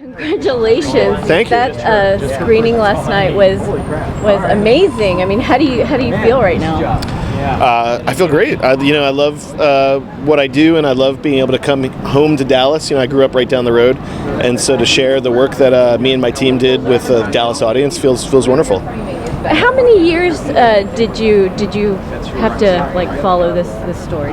Congratulations! Thank you. That screening last night was amazing. I mean, how do you feel right now? I feel great. I love what I do, and I love being able to come home to Dallas. I grew up right down the road, and so to share the work that me and my team did with the Dallas audience feels wonderful. How many years did you have to follow this story?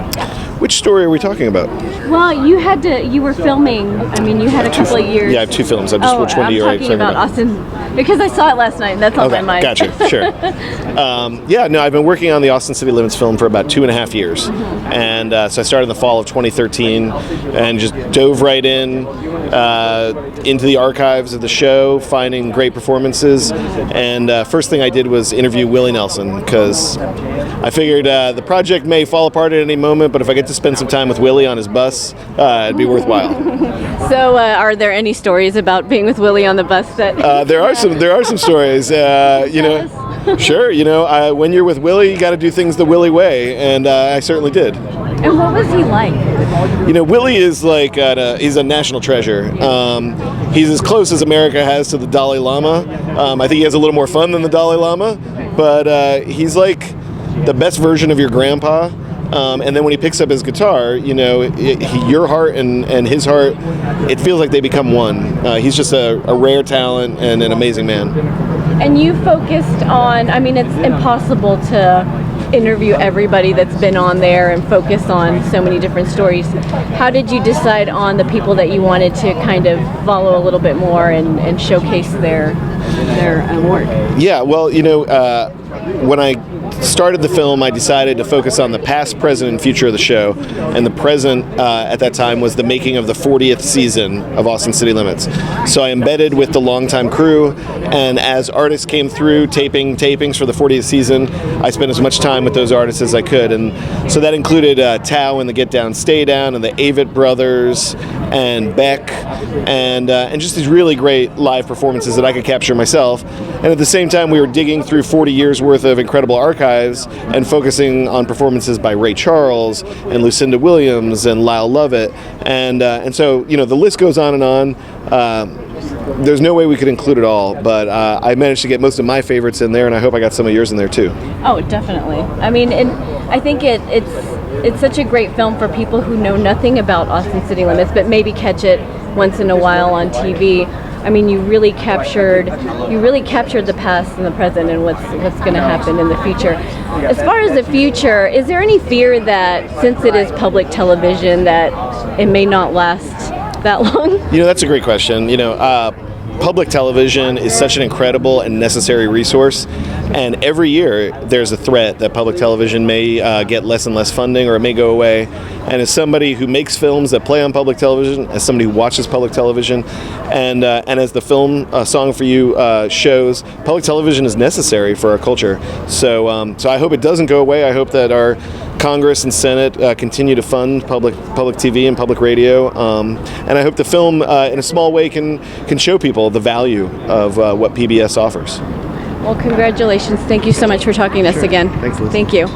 Which story are we talking about? Well, you were filming. I mean, you had a couple of years. Yeah, I have two films. Which one do you I'm talking about Austin because I saw it last night, and that's on my mind. Gotcha, sure. I've been working on the Austin City Limits film for about 2.5 years. And so I started in the fall of 2013 and just dove right into the archives of the show, finding great performances. And first thing I did was interview Willie Nelson, because I figured the project may fall apart at any moment, but if I get to spend some time with Willie on his bus, it'd be worthwhile. So are there any stories about being with Willie on the bus that there are some stories. Sure. When you're with Willie, you got to do things the Willie way, and I certainly did. And what was he like? Willie is he's a national treasure. He's as close as America has to the Dalai Lama. I think he has a little more fun than the Dalai Lama, but he's like the best version of your grandpa. And then when he picks up his guitar, your heart and his heart, it feels like they become one. He's just a rare talent and an amazing man. And you focused on, it's impossible to interview everybody that's been on there and focus on so many different stories. How did you decide on the people that you wanted to kind of follow a little bit more and showcase their work? Yeah, well, when I started the film, I decided to focus on the past, present, and future of the show. And the present at that time was the making of the 40th season of Austin City Limits. So I embedded with the longtime crew, and as artists came through tapings for the 40th season, I spent as much time with those artists as I could. And so that included Tao and the Get Down, Stay Down, and the Avett Brothers, and Beck, and just these really great live performances that I could capture myself. And at the same time, we were digging through 40 years worth of incredible archives and focusing on performances by Ray Charles and Lucinda Williams and Lyle Lovett, and so the list goes on and on. There's no way we could include it all, but I managed to get most of my favorites in there, and I hope I got some of yours in there too. Oh, definitely. I think it's such a great film for people who know nothing about Austin City Limits, but maybe catch it once in a while on TV. You really captured the past and the present and what's going to happen in the future. As far as the future, is there any fear that since it is public television that it may not last that long? That's a great question. Public television is such an incredible and necessary resource, and every year there's a threat that public television may get less and less funding, or it may go away. And as somebody who makes films that play on public television, as somebody who watches public television, and as the film Song for You shows, public television is necessary for our culture. So I hope it doesn't go away. I hope that our Congress and Senate continue to fund public TV and public radio, and I hope the film, in a small way, can show people the value of what PBS offers. Well, congratulations! Thank you so much for talking to us again. Thanks, Liz. Thank you.